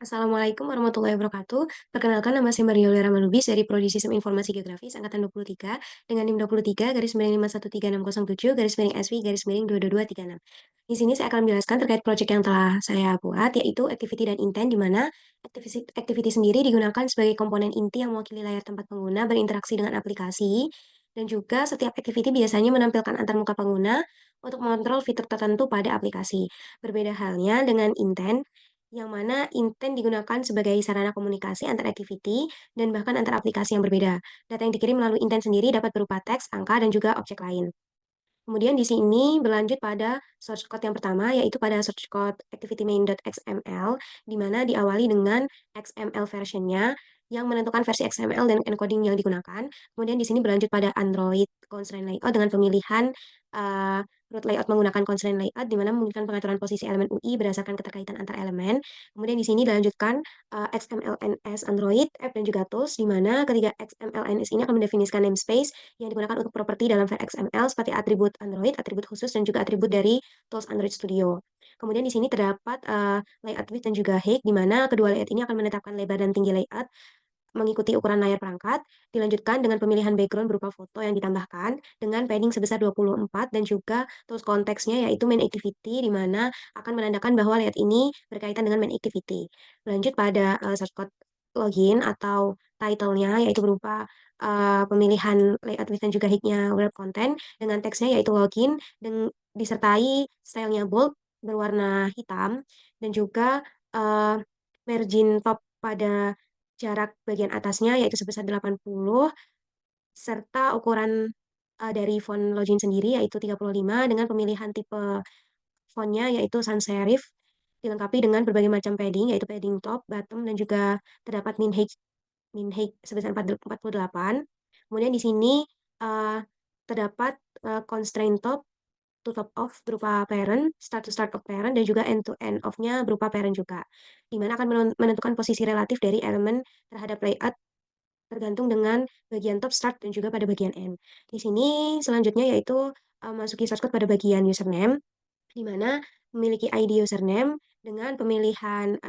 Assalamualaikum warahmatullahi wabarakatuh. Perkenalkan nama saya Mario Lera Malubis dari Prodi Sistem Informasi Geografis Angkatan 23 dengan NIM 23 garis miring 513607 garis miring SV garis miring 22236. Di sini saya akan menjelaskan terkait proyek yang telah saya buat, yaitu activity dan intent, di mana activity sendiri digunakan sebagai komponen inti yang mewakili layar tempat pengguna berinteraksi dengan aplikasi, dan juga setiap activity biasanya menampilkan antarmuka pengguna untuk mengontrol fitur tertentu pada aplikasi. Berbeda halnya dengan intent, yang mana intent digunakan sebagai sarana komunikasi antar activity dan bahkan antar aplikasi yang berbeda. Data yang dikirim melalui intent sendiri dapat berupa teks, angka, dan juga objek lain. Kemudian di sini berlanjut pada source code yang pertama, yaitu pada source code activity main.xml, di mana diawali dengan XML versionnya yang menentukan versi XML dan encoding yang digunakan. Kemudian di sini berlanjut pada Android constraint layout dengan pemilihan uh, root layout menggunakan constraint layout, di mana memungkinkan pengaturan posisi elemen UI berdasarkan keterkaitan antar elemen. Kemudian di sini dilanjutkan XMLNS Android, app, dan juga tools, di mana ketiga XMLNS ini akan mendefinisikan namespace yang digunakan untuk properti dalam file XML seperti atribut Android, atribut khusus, dan juga atribut dari tools Android Studio. Kemudian di sini terdapat layout width dan juga height, di mana kedua layout ini akan menetapkan lebar dan tinggi layout mengikuti ukuran layar perangkat. Dilanjutkan dengan pemilihan background berupa foto yang ditambahkan dengan padding sebesar 24 dan juga tools konteksnya yaitu main activity, di mana akan menandakan bahwa layout ini berkaitan dengan main activity. Lanjut pada source code login atau title-nya yaitu berupa pemilihan layout width dan juga height-nya web content dengan teksnya yaitu login dan disertai stylenya bold berwarna hitam dan juga uh, margin top pada jarak bagian atasnya yaitu sebesar 80 serta ukuran dari font login sendiri yaitu 35 dengan pemilihan tipe fontnya yaitu sans serif dilengkapi dengan berbagai macam padding yaitu padding top, bottom, dan juga terdapat min height sebesar 48. Kemudian di sini uh, terdapat constraint top to top off berupa parent, start to start of parent, dan juga end to end of-nya berupa parent juga, di mana akan menentukan posisi relatif dari elemen terhadap layout tergantung dengan bagian top start dan juga pada bagian end. Di sini selanjutnya yaitu masuki source code pada bagian username, di mana memiliki ID username dengan pemilihan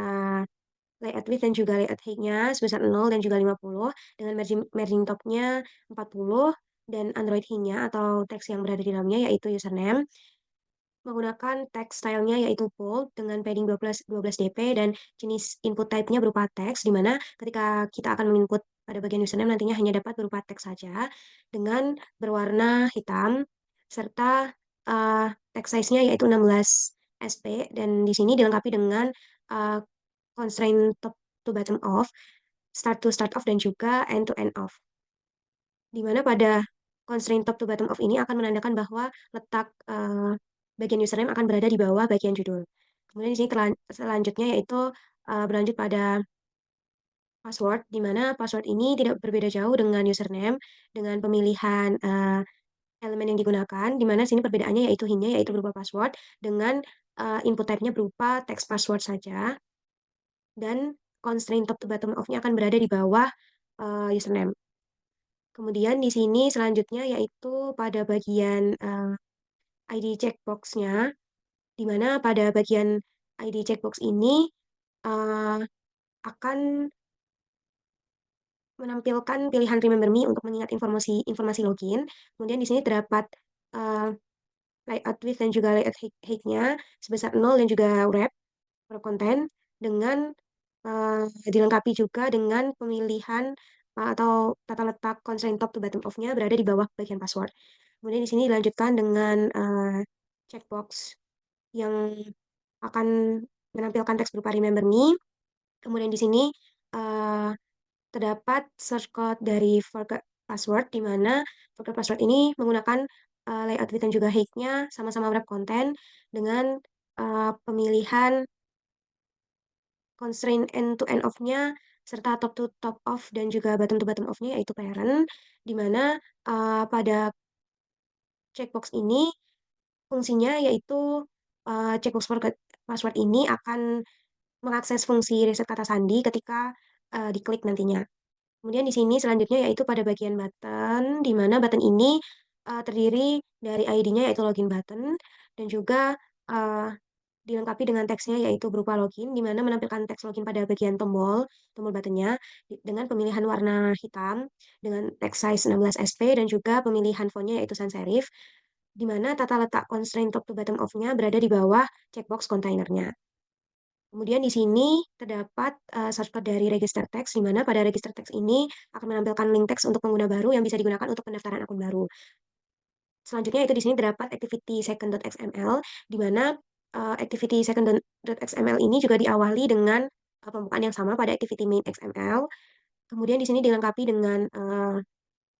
layout width dan juga layout height-nya sebesar 0 dan juga 50 dengan margin top-nya 40 dan Android hint-nya atau teks yang berada di dalamnya yaitu username menggunakan text style-nya yaitu bold dengan padding 12 dp dan jenis input type-nya berupa teks, di mana ketika kita akan menginput pada bagian username nantinya hanya dapat berupa teks saja dengan berwarna hitam serta text size-nya yaitu 16 sp, dan di sini dilengkapi dengan uh, constraint top to bottom off, start to start off, dan juga end to end off, di mana pada constraint top to bottom of ini akan menandakan bahwa letak bagian username akan berada di bawah bagian judul. Kemudian di sini selanjutnya yaitu berlanjut pada password, di mana password ini tidak berbeda jauh dengan username dengan pemilihan elemen yang digunakan, di mana sini perbedaannya yaitu hint-nya yaitu berupa password dengan input type-nya berupa text password saja, dan constraint top to bottom of-nya akan berada di bawah username. Kemudian di sini selanjutnya yaitu pada bagian ID checkbox-nya, di mana pada bagian ID checkbox ini uh, akan menampilkan pilihan Remember Me untuk mengingat informasi informasi login. Kemudian di sini terdapat uh, layout width dan juga layout height-nya sebesar 0 dan juga wrap content dengan dilengkapi juga dengan pemilihan atau tata letak constraint top to bottom of-nya berada di bawah bagian password. Kemudian di sini dilanjutkan dengan checkbox yang akan menampilkan teks berupa Remember Me. Kemudian di sini uh, terdapat search code dari forgot password, di mana forgot password ini menggunakan layout width dan juga height-nya sama-sama wrap content dengan pemilihan constraint end to end of-nya serta top to top of dan juga bottom to bottom of-nya yaitu parent, di mana pada checkbox ini fungsinya yaitu checkbox forgot password ini akan mengakses fungsi reset kata sandi ketika diklik nantinya. Kemudian di sini selanjutnya yaitu pada bagian button, di mana button ini terdiri dari ID-nya yaitu login button dan juga dilengkapi dengan teksnya yaitu berupa login, di mana menampilkan teks login pada bagian tombol, tombol button-nya, dengan pemilihan warna hitam, dengan text size 16 SP, dan juga pemilihan font-nya yaitu sans serif, di mana tata letak constraint top to bottom of-nya berada di bawah checkbox kontainernya. Kemudian di sini terdapat shortcut dari register text, di mana pada register text ini akan menampilkan link teks untuk pengguna baru yang bisa digunakan untuk pendaftaran akun baru. Selanjutnya itu di sini terdapat activity second.xml, di mana activity second.xml ini juga diawali dengan pembukaan yang sama pada activity main XML. Kemudian di sini dilengkapi dengan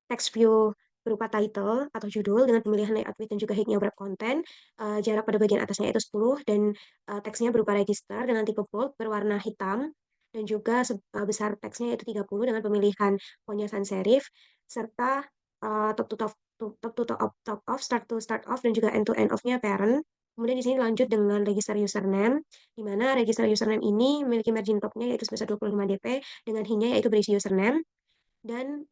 text view berupa title atau judul dengan pemilihan layout width dan juga height-nya wrap content. Jarak pada bagian atasnya itu 10 dan teksnya berupa register dengan tipe bold berwarna hitam dan juga besar teksnya yaitu 30 dengan pemilihan font-nya sans serif serta top to top top off, start to start off dan juga end to end off-nya parent. Kemudian di sini lanjut dengan register username, di mana register username ini memiliki margin top-nya yaitu sebesar 25 dp dengan hint-nya yaitu berisi username dan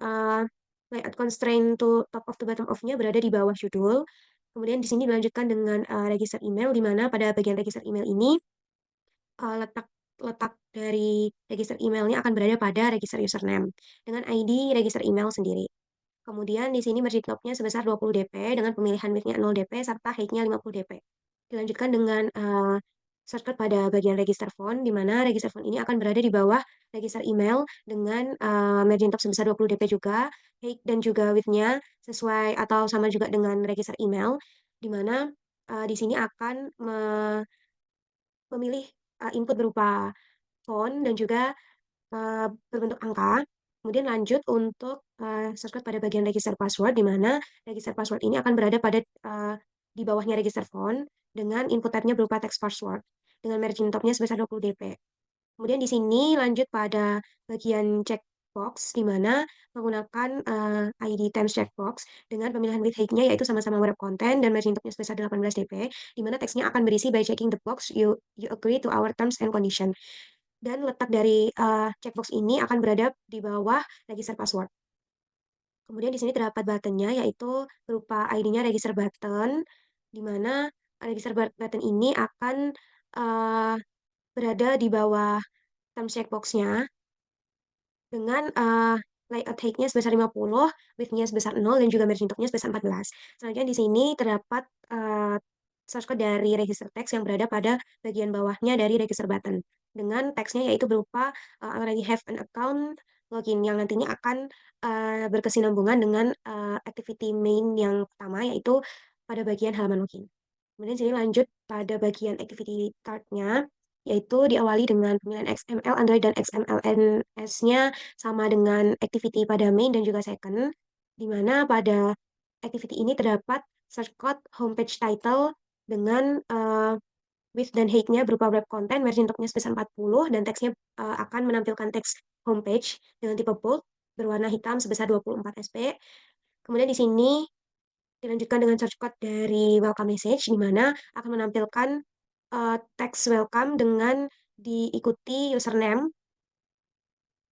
layout constraint to top of to bottom of-nya berada di bawah judul. Kemudian di sini dilanjutkan dengan register email, di mana pada bagian register email ini letak letak dari register emailnya akan berada pada register username dengan ID register email sendiri. Kemudian di sini margin top-nya sebesar 20 dp dengan pemilihan width-nya 0 dp serta height-nya 50 dp. Dilanjutkan dengan shortcut pada bagian register font, di mana register font ini akan berada di bawah register email dengan margin top sebesar 20 dp juga, height dan juga width-nya sesuai atau sama juga dengan register email, di mana di sini akan memilih input berupa font dan juga berbentuk angka. Kemudian lanjut untuk shortcut pada bagian register password, di mana register password ini akan berada pada di bawahnya register font dengan input type-nya berupa text password dengan margin top-nya sebesar 20 dp. Kemudian di sini lanjut pada bagian checkbox, di mana menggunakan ID times checkbox dengan pemilihan width height-nya yaitu sama-sama wrap content dan margin top-nya sebesar 18 dp, di mana teksnya akan berisi by checking the box you agree to our terms and condition. Dan letak dari checkbox ini akan berada di bawah register password. Kemudian di sini terdapat button-nya yaitu berupa ID-nya register button, di mana register button ini akan uh, berada di bawah terms checkbox-nya dengan layout height-nya sebesar 50, width-nya sebesar 0, dan juga margin top-nya sebesar 14. Selanjutnya di sini terdapat source code dari register text yang berada pada bagian bawahnya dari register button. Dengan teksnya yaitu berupa already have an account login yang nantinya akan berkesinambungan dengan activity main yang pertama yaitu pada bagian halaman login. Kemudian sini lanjut pada bagian activity start-nya yaitu diawali dengan pemilihan XML Android dan XMLNS-nya sama dengan activity pada main dan juga second, di mana pada activity ini terdapat search code homepage title dengan width dan height-nya berupa web content, margin top-nya sebesar 40, dan teksnya akan menampilkan teks homepage dengan tipe bold, berwarna hitam sebesar 24 SP. Kemudian di sini dilanjutkan dengan search code dari welcome message, di mana akan menampilkan teks welcome dengan diikuti username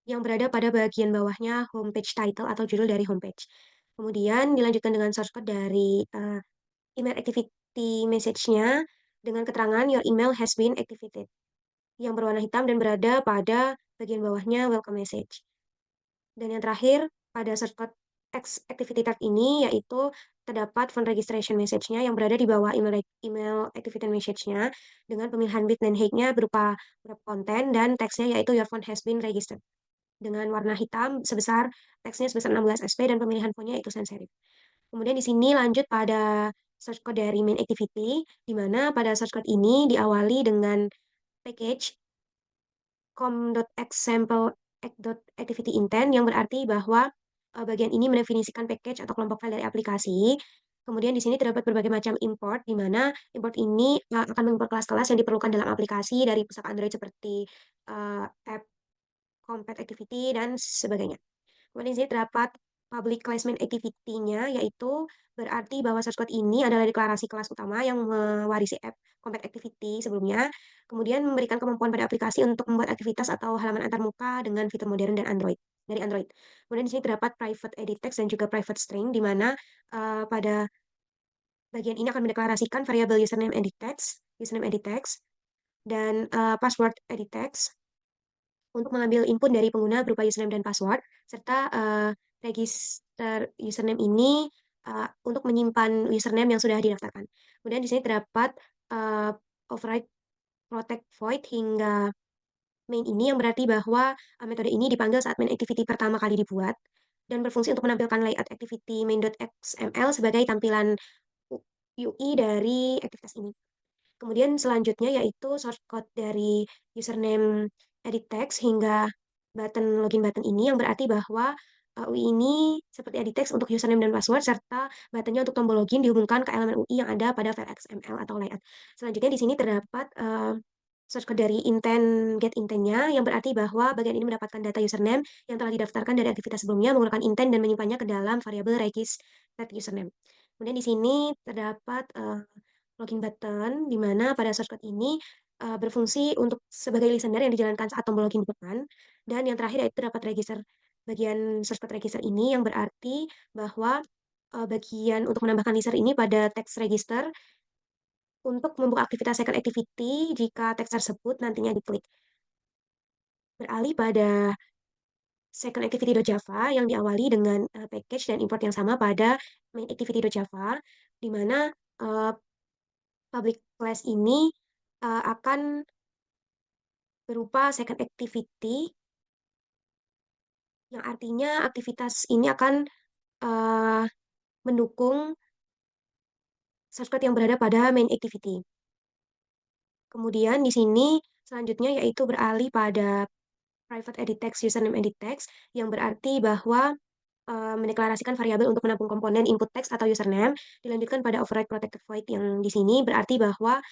yang berada pada bagian bawahnya homepage title atau judul dari homepage. Kemudian dilanjutkan dengan source code dari email activity message-nya dengan keterangan your email has been activated yang berwarna hitam dan berada pada bagian bawahnya welcome message. Dan yang terakhir, pada search code X activity tag ini yaitu terdapat phone registration message-nya yang berada di bawah email activity message-nya dengan pemilihan width dan height-nya berupa wrap content dan teksnya yaitu your phone has been registered dengan warna hitam teksnya sebesar 16 SP dan pemilihan font-nya yaitu sans serif. Kemudian di sini lanjut pada search code dari main activity, di mana pada search code ini diawali dengan package com.example.activity intent yang berarti bahwa bagian ini mendefinisikan package atau kelompok file dari aplikasi. Kemudian di sini terdapat berbagai macam import, di mana import ini akan mengimport kelas-kelas yang diperlukan dalam aplikasi dari pusat Android seperti app, compat activity, dan sebagainya. Kemudian di sini terdapat public class main activity-nya, yaitu berarti bahwa source code ini adalah deklarasi kelas utama yang mewarisi app Compact Activity sebelumnya, kemudian memberikan kemampuan pada aplikasi untuk membuat aktivitas atau halaman antarmuka dengan fitur modern dan dari Android. Kemudian di sini terdapat private edit text dan juga private string, di mana pada bagian ini akan mendeklarasikan variabel username edit text, dan password edit text untuk mengambil input dari pengguna berupa username dan password, serta register username ini untuk menyimpan username yang sudah didaftarkan. Kemudian di sini terdapat uh, override protect void hingga main ini yang berarti bahwa metode ini dipanggil saat main activity pertama kali dibuat dan berfungsi untuk menampilkan layout activity main.xml sebagai tampilan UI dari aktivitas ini. Kemudian selanjutnya yaitu shortcut dari username edit text hingga button login button ini yang berarti bahwa UI ini seperti edit text untuk username dan password serta buttonnya untuk tombol login dihubungkan ke elemen UI yang ada pada file XML atau layout. Selanjutnya di sini terdapat shortcut dari intent get intentnya yang berarti bahwa bagian ini mendapatkan data username yang telah didaftarkan dari aktivitas sebelumnya menggunakan intent dan menyimpannya ke dalam variabel register username. Kemudian di sini terdapat login button, di mana pada shortcut ini berfungsi untuk sebagai listener yang dijalankan saat tombol login dibuka. Dan yang terakhir yaitu dapat register. Bagian shortcut register ini yang berarti bahwa bagian untuk menambahkan listener ini pada text register untuk membuka aktivitas second activity jika teks tersebut nantinya diklik. Beralih pada second activity.java yang diawali dengan package dan import yang sama pada main activity.java, di mana uh, public class ini akan berupa second activity, yang artinya aktivitas ini akan uh, mendukung shortcut yang berada pada main activity. Kemudian di sini selanjutnya yaitu beralih pada private edit text, username edit text, yang berarti bahwa mendeklarasikan variabel untuk menampung komponen input text atau username, dilanjutkan pada override protected void yang di sini berarti bahwa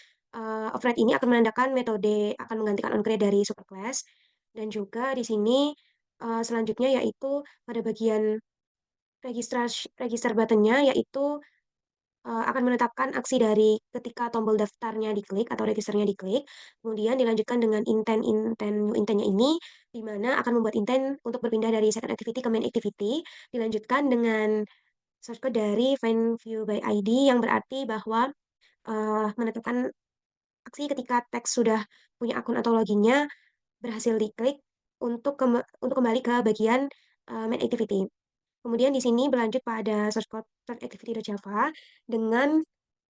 override ini akan menandakan metode akan menggantikan onCreate dari superclass, dan juga di sini selanjutnya yaitu pada bagian register buttonnya yaitu akan menetapkan aksi dari ketika tombol daftarnya diklik atau registernya diklik, kemudian dilanjutkan dengan new intentnya ini, di mana akan membuat intent untuk berpindah dari second activity ke main activity, dilanjutkan dengan shortcut dari find view by ID yang berarti bahwa menetapkan aksi ketika teks sudah punya akun atau loginnya berhasil diklik untuk kembali ke bagian main activity. Kemudian di sini berlanjut pada shortcut third activity.java dengan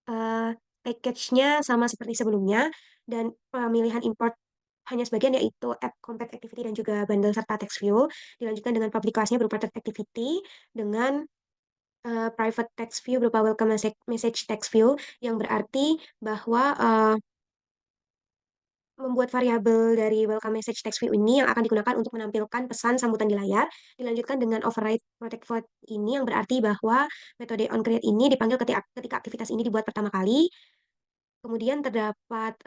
uh, package-nya sama seperti sebelumnya dan pemilihan import hanya sebagian yaitu app compact activity dan juga bundle serta text view dilanjutkan dengan public class-nya berupa text activity dengan private text view berupa welcome message text view yang berarti bahwa membuat variabel dari welcome message text view ini yang akan digunakan untuk menampilkan pesan sambutan di layar, dilanjutkan dengan override protect void ini yang berarti bahwa metode onCreate ini dipanggil ketika aktivitas ini dibuat pertama kali. Kemudian terdapat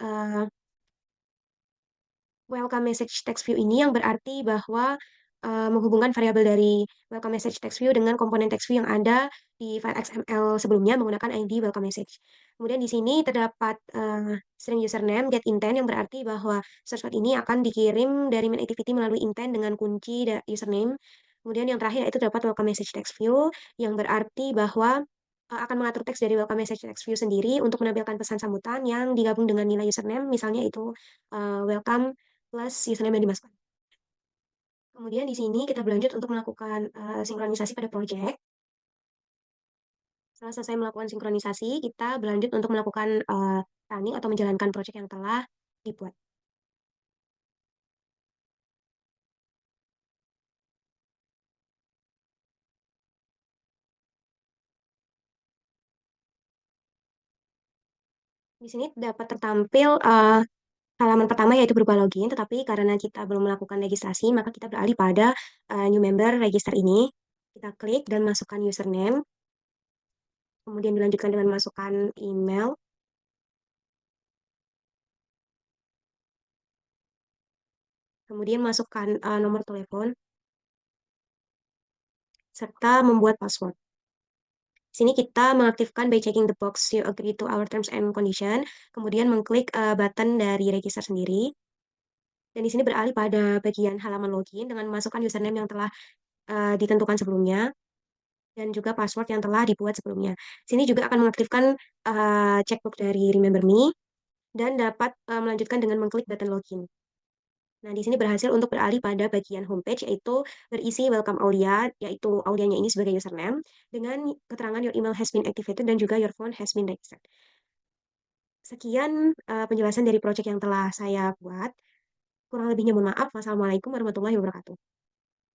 welcome message text view ini yang berarti bahwa menghubungkan variabel dari welcome message text view dengan komponen text view yang ada di file XML sebelumnya menggunakan ID welcome message. Kemudian di sini terdapat string username get intent yang berarti bahwa shortcut ini akan dikirim dari main activity melalui intent dengan kunci username. Kemudian yang terakhir itu terdapat welcome message text view yang berarti bahwa akan mengatur teks dari welcome message text view sendiri untuk menampilkan pesan sambutan yang digabung dengan nilai username, misalnya itu welcome plus username yang dimasukkan. Kemudian di sini kita berlanjut untuk melakukan sinkronisasi pada project. Setelah selesai melakukan sinkronisasi, kita berlanjut untuk melakukan running atau menjalankan project yang telah dibuat. Di sini dapat tertampil halaman pertama yaitu berupa login, tetapi karena kita belum melakukan registrasi, maka kita beralih pada new member register ini. Kita klik dan masukkan username, kemudian dilanjutkan dengan masukkan email, kemudian masukkan nomor telepon, serta membuat password. Di sini kita mengaktifkan by checking the box you agree to our terms and condition, kemudian mengklik button dari register sendiri. Dan di sini beralih pada bagian halaman login dengan memasukkan username yang telah ditentukan sebelumnya dan juga password yang telah dibuat sebelumnya. Sini juga akan mengaktifkan checkbox dari Remember Me. dan dapat, melanjutkan dengan mengklik button login. Nah, di sini berhasil untuk beralih pada bagian homepage, yaitu berisi welcome Aulia, yaitu Aulianya ini sebagai username, dengan keterangan your email has been activated dan juga your phone has been registered. Sekian, penjelasan dari project yang telah saya buat. Kurang lebihnya mohon maaf. Wassalamualaikum warahmatullahi wabarakatuh.